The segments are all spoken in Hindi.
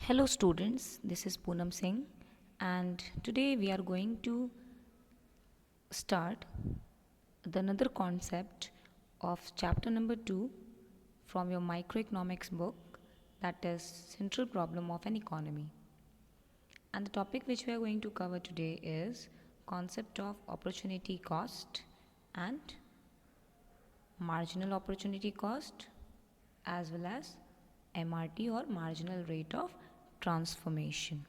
Hello students, this is Poonam Singh and today we are going to start another concept of chapter number 2 from your microeconomics book, that is central problem of an economy. And the topic which we are going to cover today is concept of opportunity cost and marginal opportunity cost as well as MRT or marginal rate of transformation.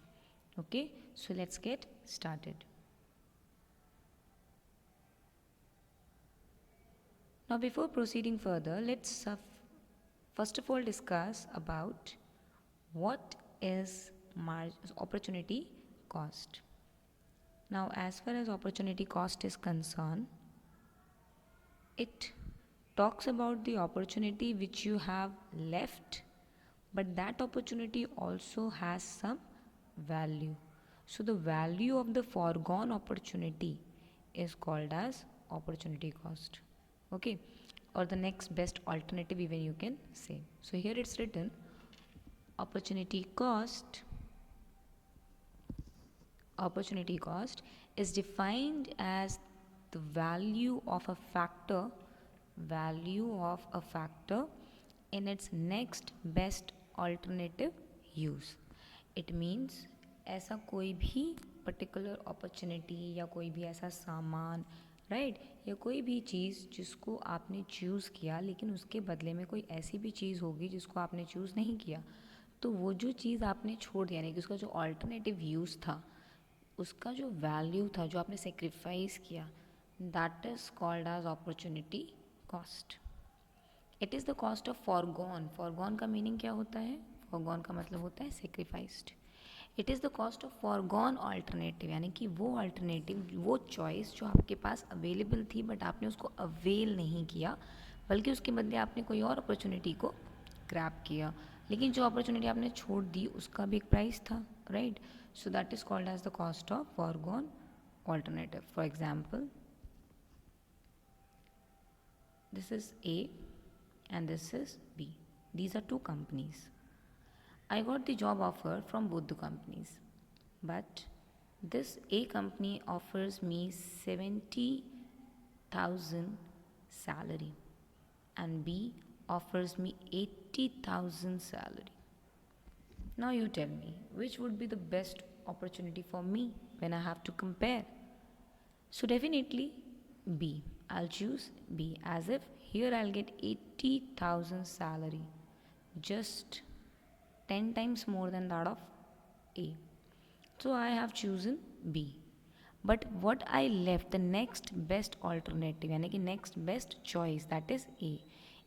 Okay, so let's get started. Now before proceeding further, let's first of all discuss about what is opportunity cost. Now as far as opportunity cost is concerned, it talks about the opportunity which you have left, but that opportunity also has some value. So the value of the foregone opportunity is called as opportunity cost. Okay, or the next best alternative even you can say. So here it's written opportunity cost is defined as the value of a factor in its next best alternative use. It means ऐसा कोई भी पर्टिकुलर अपॉर्चुनिटी या कोई भी ऐसा सामान राइट या कोई भी चीज़ जिसको आपने चूज़ किया लेकिन उसके बदले में कोई ऐसी भी चीज़ होगी जिसको आपने चूज़ नहीं किया, तो वो जो चीज़ आपने छोड़ दिया यानी कि उसका जो अल्टरनेटिव यूज़ था, उसका जो वैल्यू था, जो आपने सेक्रीफाइस किया, that is called as opportunity cost. It is the cost of forgone का मीनिंग क्या होता है? फॉरगॉन का मतलब होता है sacrificed. It is the cost of forgone alternative यानी कि वो अल्टरनेटिव, वो चॉइस जो आपके पास अवेलेबल थी बट आपने उसको अवेल नहीं किया, बल्कि उसके बदले आपने कोई और अपॉर्चुनिटी को ग्रैब किया, लेकिन जो अपॉर्चुनिटी आपने छोड़ दी उसका भी एक प्राइस था, right? So that is called as the cost of forgone alternative. For example, this is A and this is B. These are two companies. I got the job offer from both the companies, but this A company offers me 70,000 salary and B offers me 80,000 salary. Now you tell me, which would be the best opportunity for me when I have to compare? So definitely B. I'll choose B, as if here I'll get 80,000 salary, just 10 times more than that of A. So I have chosen B. But what I left, the next best alternative यानी कि next best choice, that is A.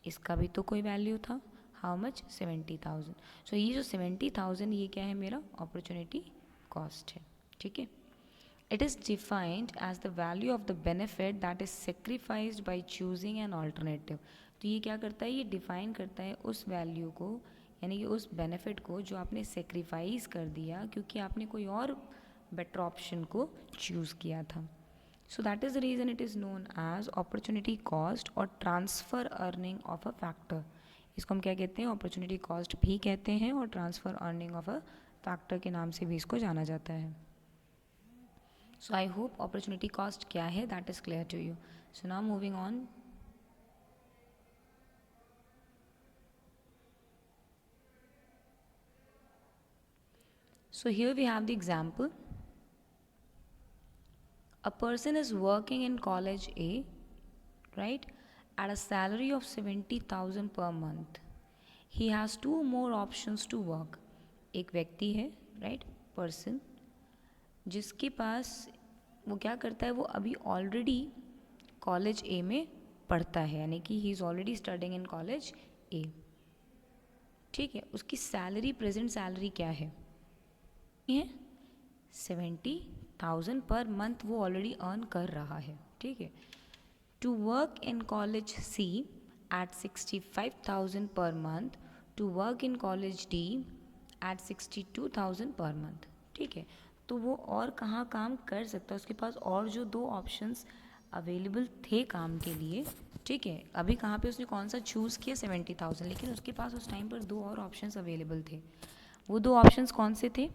इसका भी तो कोई वैल्यू था. How much? 70,000. So ये जो 70,000 ये क्या है? मेरा opportunity cost है. ठीक है. It is defined as the value of the benefit that is sacrificed by choosing an alternative. तो ये क्या करता है? ये डिफाइन करता है उस वैल्यू को, यानी कि उस बेनिफिट को जो आपने सेक्रीफाइस कर दिया क्योंकि आपने कोई और बेटर ऑप्शन को चूज़ किया था. So that is the reason it is known as opportunity cost और transfer earning of a factor. इसको हम क्या कहते हैं? अपॉर्चुनिटी कॉस्ट भी कहते हैं और transfer earning of a factor के नाम से भी इसको जाना जाता है. So I hope opportunity cost क्या है that is clear to you. So now moving on. So here we have the example. A person is working in college A, right, at a salary of 70,000 per month. He has two more options to work. एक व्यक्ति है, right, person, जिसके पास वो क्या करता है? वो अभी ऑलरेडी कॉलेज ए में पढ़ता है, यानी कि he is already studying in college A. ठीक है. उसकी सैलरी, प्रेजेंट सैलरी क्या है? 70,000 पर मंथ वो ऑलरेडी अर्न कर रहा है. ठीक है. To work in college C at 65,000 per month, to work in college D at 62,000 per month. ठीक है. तो वो और कहाँ काम कर सकता है? उसके पास और जो दो ऑप्शंस अवेलेबल थे काम के लिए, ठीक है, अभी कहाँ पे उसने कौन सा चूज़ किया? 70,000, लेकिन उसके पास उस टाइम पर दो और ऑप्शंस अवेलेबल थे. वो दो ऑप्शंस कौन से थे?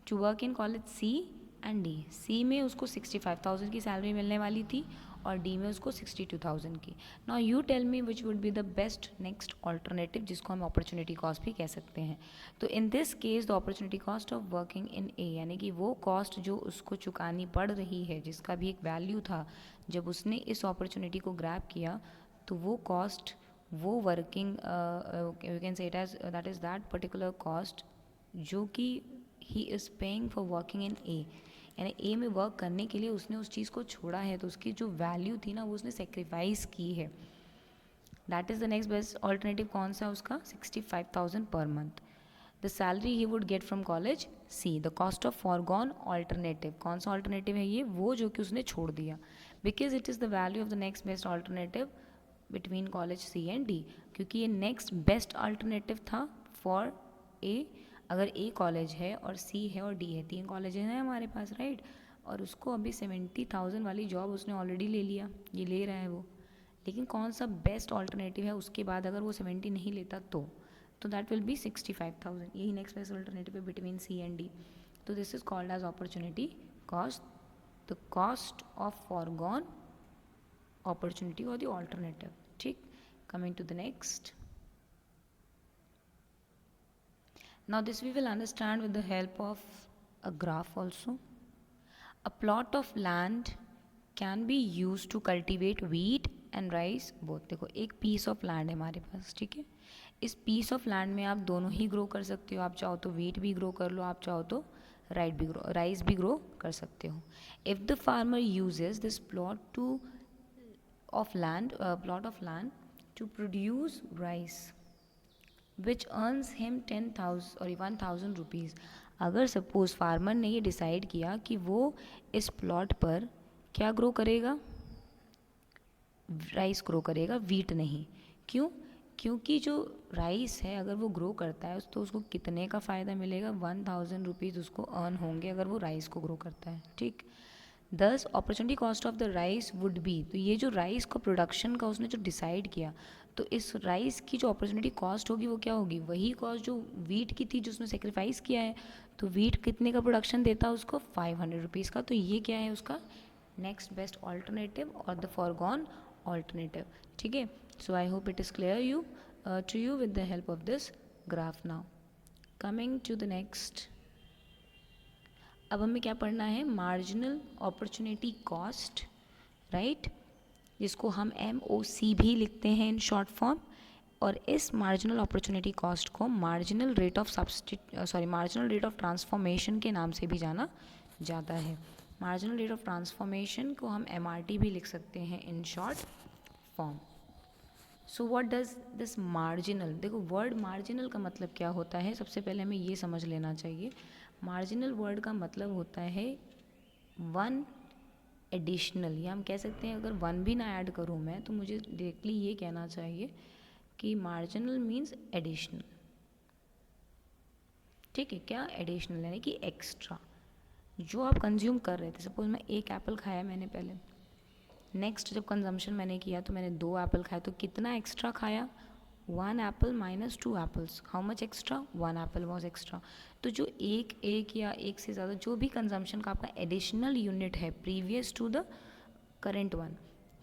To work in college C and D. C में उसको 65,000 की सैलरी मिलने वाली थी और डी में उसको 62,000 की। Now you tell me which would be the best next alternative, जिसको हम अपॉर्चुनिटी कॉस्ट भी कह सकते हैं। तो in this case the opportunity cost of working in A, यानी कि वो कॉस्ट जो उसको चुकानी पड़ रही है, जिसका भी एक वैल्यू था जब उसने इस अपॉर्चुनिटी को ग्रैब किया, तो वो कॉस्ट, वो working you can say it as that is that particular cost जो कि he is paying for working in A, यानी ए में वर्क करने के लिए उसने उस चीज़ को छोड़ा है, तो उसकी जो वैल्यू थी ना वो उसने सेक्रीफाइस की है। That is the next best alternative कौन सा उसका? 65,000 per month. The salary he would get from college C, the cost of forgone alternative. कौन सा ऑल्टरनेटिव है ये? वो जो कि उसने छोड़ दिया, because it is the value of the next best alternative between college C and D, क्योंकि ये नेक्स्ट बेस्ट अल्टरनेटिव था फॉर ए। अगर ए कॉलेज है और सी है और डी है, तीन कॉलेज हैं हमारे पास, राइट, और उसको अभी 70,000 वाली जॉब उसने ऑलरेडी ले लिया, ये ले रहा है वो, लेकिन कौन सा बेस्ट ऑल्टरनेटिव है उसके बाद अगर वो 70 नहीं लेता तो दैट विल बी 65,000। यही नेक्स्ट बेस्ट ऑल्टरनेटिव है बिटवीन सी एंड डी। तो this is called as opportunity cost, the cost of forgone opportunity or the alternative. ठीक, coming to the next. Now this we will understand with the help of a graph also. A plot of land can be used to cultivate wheat and rice both. देखो एक piece of land है हमारे पास, ठीक है, इस piece of land में आप दोनों ही grow कर सकते हो, आप चाहो तो wheat भी grow कर लो, आप चाहो तो rice भी grow कर सकते हो. If the farmer uses this plot of land to produce rice which earns him 10,000 और 1,000 रुपीज़, अगर सपोज फार्मर ने ये डिसाइड किया कि वो इस प्लॉट पर क्या ग्रो करेगा? राइस ग्रो करेगा, वीट नहीं। क्यों? क्योंकि जो राइस है अगर वो ग्रो करता है तो उसको कितने का फ़ायदा मिलेगा? 1,000 रुपीज़ उसको अर्न होंगे अगर वो राइस को ग्रो करता है, ठीक। 10 opportunity cost of the rice would be, तो ये जो राइस का प्रोडक्शन का उसने जो डिसाइड किया, तो इस राइस की जो अपॉर्चुनिटी कॉस्ट होगी वो क्या होगी? वही कॉस्ट जो वीट की थी जो उसने सेक्रीफाइस किया है। तो वीट कितने का प्रोडक्शन देता है उसको? 500 रुपीज़ का। तो ये क्या है उसका नेक्स्ट बेस्ट ऑल्टरनेटिव और द फॉरगॉन ऑल्टरनेटिव, ठीक है। So I hope it is clear to you with the help of this graph. Now coming to the next, अब हमें क्या पढ़ना है? मार्जिनल अपॉर्चुनिटी कॉस्ट, राइट, जिसको हम MOC भी लिखते हैं इन शॉर्ट फॉर्म। और इस मार्जिनल अपॉर्चुनिटी कॉस्ट को मार्जिनल रेट ऑफ ट्रांसफॉर्मेशन के नाम से भी जाना जाता है। मार्जिनल रेट ऑफ ट्रांसफॉर्मेशन को हम MRT भी लिख सकते हैं in short form. So what does this marginal, देखो वर्ड मार्जिनल का मतलब क्या होता है, सबसे पहले हमें ये समझ लेना चाहिए। मार्जिनल वर्ड का मतलब होता है वन एडिशनल, या हम कह सकते हैं अगर वन भी ना ऐड करूँ मैं तो मुझे डायरेक्टली ये कहना चाहिए कि मार्जिनल मीन्स एडिशनल, ठीक है। क्या? एडिशनल, यानी कि एक्स्ट्रा जो आप कंज्यूम कर रहे थे। सपोज मैं एक एप्पल खाया मैंने पहले, नेक्स्ट जब कंजम्पशन मैंने किया तो मैंने 2 एप्पल खाए, तो कितना एक्स्ट्रा खाया? 1 Apple minus 2 apples, how much extra? 1 Apple was extra. तो जो एक या एक से ज़्यादा जो भी कंजम्पशन का आपका एडिशनल यूनिट है previous to the current one,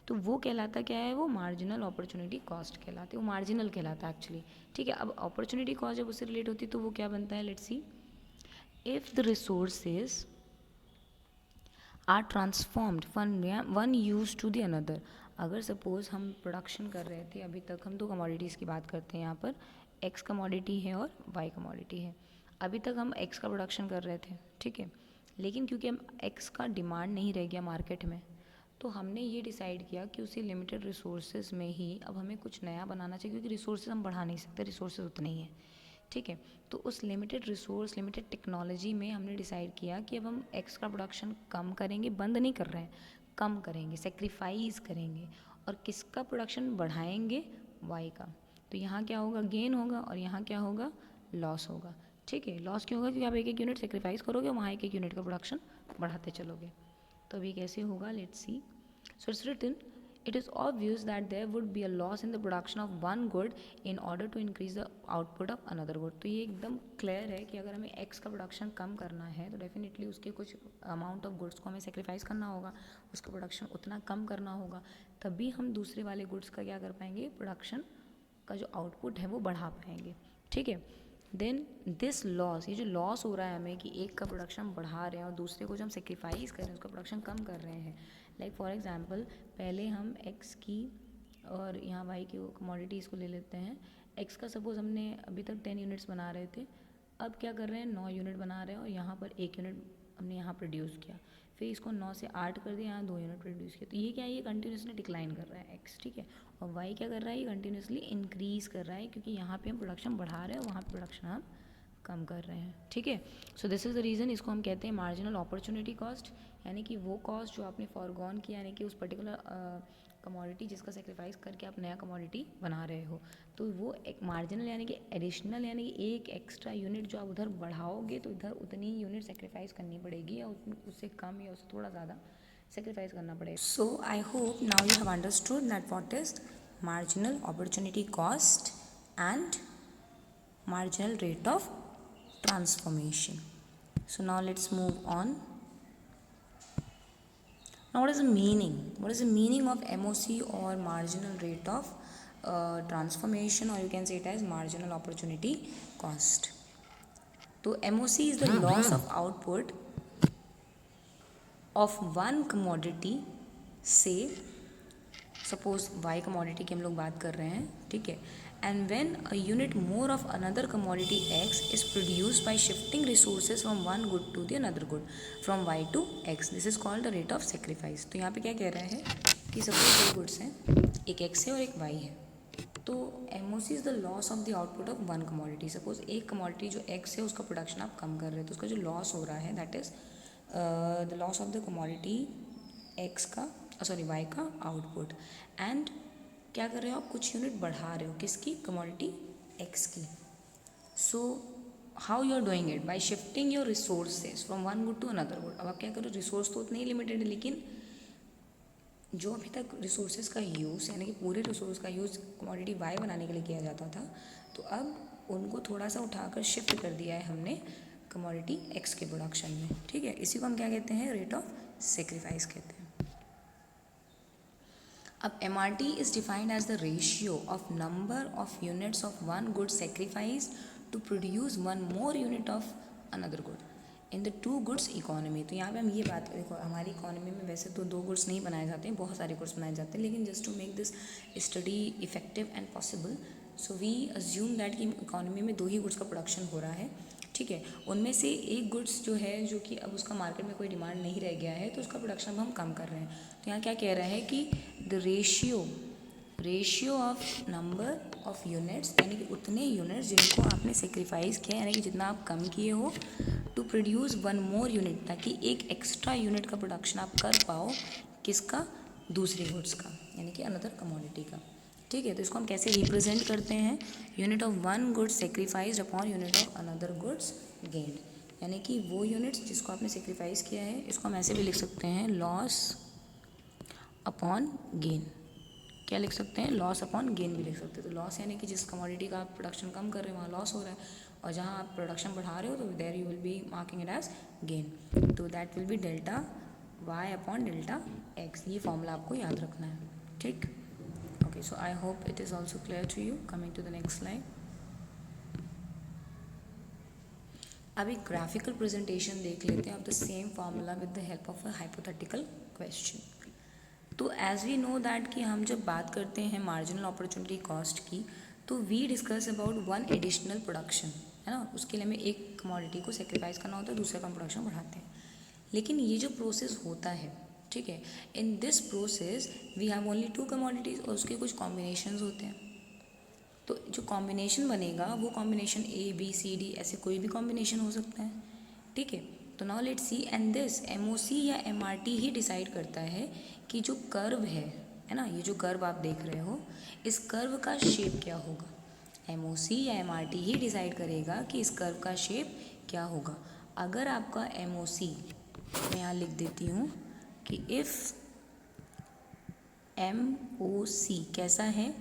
तो वो कहलाता क्या है? वो मार्जिनल अपॉर्चुनिटी कॉस्ट कहलाती है, वो मार्जिनल कहलाता है एक्चुअली, ठीक है। अब अपॉर्चुनिटी कॉस्ट जब उससे रिलेट होती है तो वो क्या बनता है? Let's see, if the resources are transformed one use to the another. अगर सपोज हम प्रोडक्शन कर रहे थे, अभी तक हम 2 कमोडिटीज़ की बात करते हैं यहाँ पर, एक्स कमोडिटी है और वाई कमोडिटी है। अभी तक हम एक्स का प्रोडक्शन कर रहे थे, ठीक है, लेकिन क्योंकि हम एक्स का डिमांड नहीं रह गया मार्केट में, तो हमने ये डिसाइड किया कि उसी लिमिटेड रिसोर्सेज में ही अब हमें कुछ नया बनाना चाहिए, क्योंकि रिसोर्सेज हम बढ़ा नहीं सकते, रिसोर्सेज उतने ही हैं, ठीक है। तो उस लिमिटेड रिसोर्स, लिमिटेड टेक्नोलॉजी में हमने डिसाइड किया कि अब हम एक्स का प्रोडक्शन कम करेंगे, बंद नहीं कर रहे हैं, कम करेंगे, सेक्रीफाइस करेंगे, और किसका प्रोडक्शन बढ़ाएंगे? वाई का। तो यहाँ क्या होगा? गेन होगा, और यहाँ क्या होगा? लॉस होगा, ठीक है। लॉस क्यों होगा? क्योंकि आप एक एक यूनिट सेक्रीफाइस करोगे, वहाँ एक यूनिट का प्रोडक्शन बढ़ाते चलोगे। तो अभी कैसे होगा? Let's see. So it's written, it is obvious that there would be a loss in the production of one good in order to increase the output of another good. तो ये एकदम क्लियर है कि अगर हमें x का प्रोडक्शन कम करना है तो डेफिनेटली उसके कुछ अमाउंट ऑफ गुड्स को हमें सेक्रीफाइस करना होगा, उसका प्रोडक्शन उतना कम करना होगा, तभी हम दूसरे वाले गुड्स का क्या कर पाएंगे, प्रोडक्शन का जो आउटपुट है वो बढ़ा पाएंगे. ठीक है. देन दिस लॉस, ये जो लॉस हो रहा है हमें कि एक का प्रोडक्शन बढ़ा रहे हैं और दूसरे को जो हम सेक्रीफाइस कर रहे हैं उसका प्रोडक्शन कम कर रहे हैं. लाइक फॉर एग्जांपल पहले हम x की और यहाँ y की कमोडिटीज़ को ले लेते हैं. x का सपोज हमने अभी तक 10 यूनिट्स बना रहे थे, अब क्या कर रहे हैं 9 यूनिट बना रहे हैं और यहाँ पर 1 यूनिट हमने यहाँ प्रोड्यूस किया, फिर इसको 9 से 8 कर दिया, यहाँ 2 यूनिट प्रोड्यूस किया. तो ये क्या है, ये कंटिन्यूसली डिक्लाइन कर रहा है x. ठीक है. और y क्या कर रहा है, ये कंटिन्यूसली इंक्रीज़ कर रहा है क्योंकि यहाँ पे हम प्रोडक्शन बढ़ा रहे हैं और वहाँ पे प्रोडक्शन हम कम कर रहे हैं. ठीक है. So this is the reason, इसको हम कहते हैं मार्जिनल अपॉर्चुनिटी कॉस्ट, यानी कि वो कॉस्ट जो आपने फॉरगॉन किया, यानी कि उस पर्टिकुलर कमोडिटी जिसका सेक्रीफाइस करके आप नया कमोडिटी बना रहे हो, तो वो एक मार्जिनल यानी कि एडिशनल, यानी कि एक एक्स्ट्रा यूनिट जो आप उधर बढ़ाओगे तो इधर उतनी यूनिट सेक्रीफाइस करनी पड़ेगी या उससे कम या उससे थोड़ा ज़्यादा सेक्रीफाइस करना पड़ेगा. So I hope now you have understood that what is marginal opportunity cost and marginal rate of transformation. So now let's move on. Now what is the meaning? What is the meaning of MOC or marginal rate of transformation, or you can say it as marginal opportunity cost. So MOC is the loss of output of one commodity, say suppose Y commodity की हम लोग बात कर रहे हैं. ठीक है. And when a unit more of another commodity X is produced by shifting resources from one good to the another good from Y to X, this is called the rate of sacrifice. तो यहाँ पे क्या कह रहा है कि सपोज दो गुड्स हैं, एक एक्स है और एक वाई है, तो MOC is the loss of the output of one commodity. Suppose एक कमोडिटी जो एक्स है उसका प्रोडक्शन आप कम कर रहे हो, तो उसका जो लॉस हो रहा है that is the loss of the commodity x का, सॉरी वाई का आउटपुट. एंड क्या कर रहे हो आप, कुछ यूनिट बढ़ा रहे हो, किसकी, कमोडिटी एक्स की. So how you are doing it, by shifting your resources from one good to another good. अब आप क्या करो, रिसोर्स तो उतने ही लिमिटेड है, लेकिन जो अभी तक रिसोर्सेज का यूज़, यानी कि पूरे रिसोर्स का यूज़ कमोडिटी वाई बनाने के लिए किया जाता था, तो अब उनको थोड़ा सा उठाकर शिफ्ट कर दिया है हमने कमोडिटी एक्स के प्रोडक्शन में. ठीक है. इसी को हम क्या कहते हैं, रेट ऑफ सेक्रीफाइस कहते हैं. अब MRT is defined as the ratio of number of units of one good sacrificed to produce one more unit of another good in the two goods economy. तो यहाँ पे हम ये बात करें, देखो हमारी इकोनॉमी में वैसे तो दो गुड्स नहीं बनाए जाते हैं, बहुत सारे गुड्स बनाए जाते हैं, लेकिन just to make this study effective and possible, so we assume that कि इकोनॉमी में दो ही गुड्स का प्रोडक्शन हो रहा है. ठीक है. उनमें से एक गुड्स जो है, जो कि अब उसका मार्केट में कोई डिमांड नहीं रह गया है, तो उसका प्रोडक्शन अब हम कम कर रहे हैं. तो यहाँ क्या कह रहा है कि the ratio of number of units, यानी कि उतने यूनिट्स जिनको आपने सेक्रीफाइस किया, यानी कि जितना आप कम किए हो, to produce one more unit, ताकि एक एक्स्ट्रा यूनिट का प्रोडक्शन आप कर पाओ, किसका, दूसरे गुड्स का, यानी कि अनदर कमोडिटी का. ठीक है. तो इसको हम कैसे रिप्रेजेंट करते हैं, unit of one goods sacrificed upon unit of another goods gained, यानी कि वो यूनिट्स जिसको आपने सेक्रीफाइस किया है, इसको हम ऐसे भी लिख सकते हैं, लॉस अपॉन गेन. क्या लिख सकते हैं, लॉस अपॉन गेन भी लिख सकते हैं. तो लॉस यानी कि जिस कमोडिटी का आप प्रोडक्शन कम कर रहे हो वहाँ लॉस हो रहा है, और जहाँ आप प्रोडक्शन बढ़ा रहे हो तो there you will be marking it as gain. तो that will be delta Y upon delta X. ये फॉर्मूला आपको याद रखना है. ठीक. Okay, so I hope it is also clear to you. Coming to the next slide. अब एक ग्राफिकल प्रेजेंटेशन देख लेते हैं of the same formula with the help of a hypothetical question. तो एज वी नो दैट कि हम जब बात करते हैं मार्जिनल अपॉर्चुनिटी कॉस्ट की, तो we discuss about one additional production, है ना. उसके लिए हमें एक कमोडिटी को सेक्रीफाइस करना होता है, दूसरे का प्रोडक्शन बढ़ाते हैं. लेकिन ये जो प्रोसेस होता है, ठीक है, in this process we have only two commodities और उसके कुछ कॉम्बिनेशंस होते हैं. तो जो कॉम्बिनेशन बनेगा वो कॉम्बिनेशन ABCD ऐसे कोई भी कॉम्बिनेशन हो सकता है. ठीक है. तो now let's see, and this MOC या MRT ही डिसाइड करता है कि जो कर्व है ना, ये जो कर्व आप देख रहे हो, इस कर्व का शेप क्या होगा. MOC या MRT ही डिसाइड करेगा कि इस कर्व का शेप क्या होगा. अगर आपका MOC, मैं यहाँ लिख देती हूँ कि इफ़ MOC कैसा है,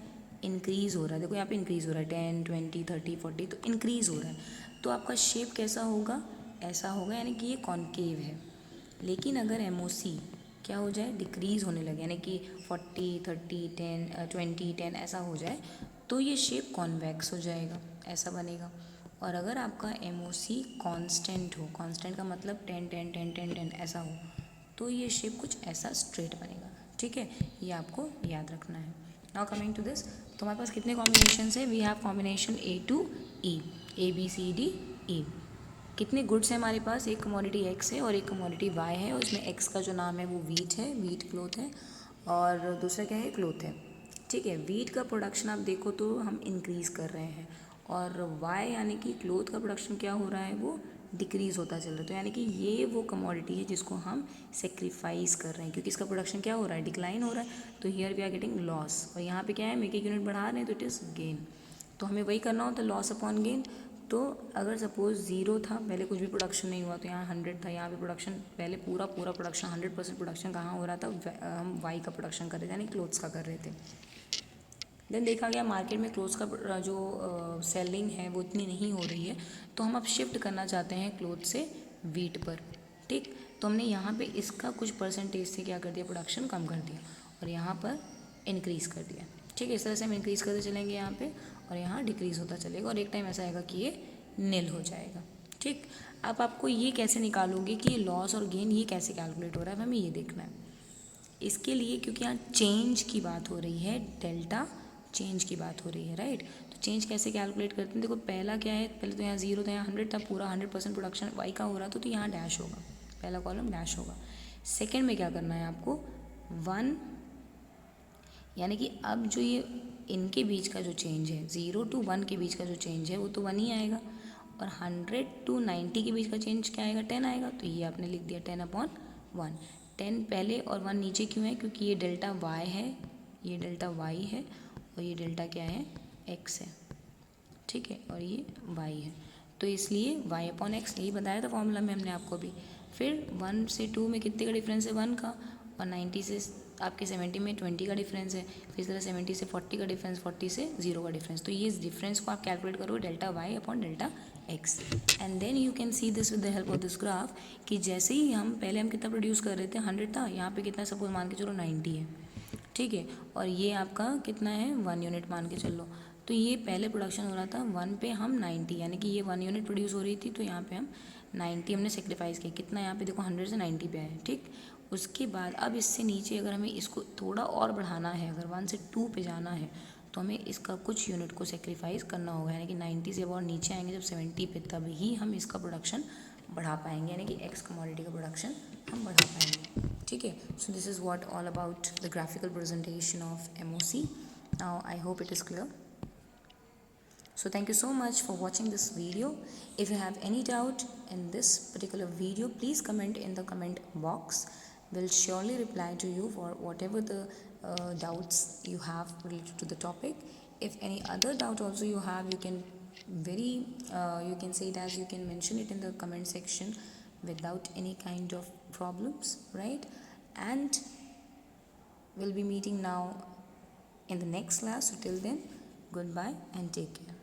इंक्रीज़ हो रहा है। देखो यहाँ पे इंक्रीज़ हो रहा है 10, 20, 30, 40, तो इंक्रीज़ हो रहा है। तो आपका शेप कैसा होगा, ऐसा होगा, यानी कि ये कॉन्केव है। लेकिन अगर MOC क्या हो जाए, डिक्रीज़ होने लगे, यानी कि 40, 30, 10, 20, 10 ऐसा हो जाए, तो ये शेप कॉन्वेक्स हो जाएगा, ऐसा बनेगा। और अगर आपका MOC कांस्टेंट हो, कांस्टेंट का मतलब 10, 10, 10, 10, 10 ऐसा हो, तो ये शेप कुछ ऐसा स्ट्रेट बनेगा। ठीक है, ये आपको याद रखना है। नाउ कमिंग टू दिस, तो हमारे पास कितने कॉम्बिनेशन है, we have combination A to E, ABCDE। कितने गुड्स हैं हमारे पास, एक कमोडिटी X है और एक कमोडिटी Y है, और इसमें X का जो नाम है वो वीट है, वीट क्लोथ है, और दूसरा क्या है, क्लोथ है। ठीक है, वीट का प्रोडक्शन आप देखो तो हम इंक्रीज़ कर रहे हैं, और वाई यानी कि क्लोथ का प्रोडक्शन क्या हो रहा है, वो डिक्रीज़ होता चल रहा है। तो यानी कि ये वो कमोडिटी है जिसको हम सेक्रीफाइस कर रहे हैं, क्योंकि इसका प्रोडक्शन क्या हो रहा है, डिक्लाइन हो रहा है। तो here we are getting loss, और यहाँ पे क्या है, हम एक यूनिट बढ़ा रहे हैं, तो इट इज़ गेन। तो हमें वही करना होता है, लॉस अपॉन गेन। तो अगर सपोज 0 था, पहले कुछ भी प्रोडक्शन नहीं हुआ, तो यहाँ 100 था, यहाँ पे प्रोडक्शन पहले पूरा प्रोडक्शन 100% प्रोडक्शन कहाँ हो रहा था, हम वाई का प्रोडक्शन कर रहे थे, यानी क्लोथ्स का कर रहे थे। देन देखा गया मार्केट में क्लोथ्स का जो सेलिंग है वो इतनी नहीं हो रही है, तो हम अब शिफ्ट करना चाहते हैं क्लोथ से वीट पर। ठीक, तो हमने यहाँ पे इसका कुछ परसेंटेज से क्या कर दिया, प्रोडक्शन कम कर दिया, और यहाँ पर इंक्रीज़ कर दिया। ठीक है, इस तरह से हम इंक्रीज़ करते चलेंगे यहाँ पे, और यहाँ डिक्रीज़ होता चलेगा, और एक टाइम ऐसा आएगा कि ये नील हो जाएगा। ठीक, अब आपको ये कैसे निकालोगे कि लॉस और गेन ये कैसे कैलकुलेट हो रहा है, हमें ये देखना है। इसके लिए क्योंकि यहाँ चेंज की बात हो रही है, डेल्टा चेंज की बात हो रही है, राइट। तो चेंज कैसे कैलकुलेट करते हैं, देखो पहला क्या है, पहले तो यहाँ 0 था, यहाँ 100 था, पूरा 100% प्रोडक्शन वाई का हो रहा था, तो यहाँ डैश होगा, पहला कॉलम डैश होगा। सेकेंड में क्या करना है आपको, 1, यानी कि अब जो ये इनके बीच का जो चेंज है, 0 to 1 के बीच का जो चेंज है वो तो 1 ही आएगा, और 100 to 90 के बीच का चेंज क्या आएगा, 10 आएगा। तो ये आपने लिख दिया 10/1। 10 पहले और 1 नीचे क्यों है, क्योंकि ये डेल्टा वाई है, ये डेल्टा वाई है, और ये डेल्टा क्या है, एक्स है। ठीक है, और ये वाई है, तो इसलिए y/x, यही बताया था फॉर्मूला में हमने आपको भी। फिर 1 से 2 में कितने का डिफरेंस है, 1 का, और 90 से आपके 70 में 20 का डिफरेंस है। फिर इस तरह 70 से 40 का डिफरेंस, 40 से 0 का डिफरेंस। तो ये इस डिफरेंस को आप कैलकुलेट करोगे delta Y upon delta X, and then you can see this with the help of this graph, कि जैसे ही हम पहले हम कितना प्रोड्यूस कर रहे थे, 100 था, यहाँ पे कितना सपोज मान के चलो 90 है। ठीक है, और ये आपका कितना है, 1 यूनिट मान के चलो। तो ये पहले प्रोडक्शन हो रहा था 1 पे, हम 90, यानी कि ये 1 यूनिट प्रोड्यूस हो रही थी, तो यहाँ पे हम 90 हमने सेक्रीफाइस किया, कितना यहाँ पे देखो 100 से 90 पे आया। ठीक, उसके बाद अब इससे नीचे अगर हमें इसको थोड़ा और बढ़ाना है, अगर 1 से 2 पे जाना है, तो हमें इसका कुछ यूनिट को सेक्रीफाइस करना होगा, यानी कि 90 से और नीचे आएंगे जब 70 पे, तब ही हम इसका प्रोडक्शन बढ़ा पाएंगे, यानी कि एक्स कमोडिटी का प्रोडक्शन हम बढ़ा पाएंगे। ठीक है, so this is what all about the graphical presentation of MOC. Now I hope it is clear. So thank you so much for watching this video. If you have any doubt in this particular video, please comment in the comment box. We'll surely reply to you for whatever the doubts you have related to the topic. If any other doubt also you have, you can you can say it as, you can mention it in the comment section without any kind of problems, right? And we'll be meeting now in the next class. So till then, goodbye and take care.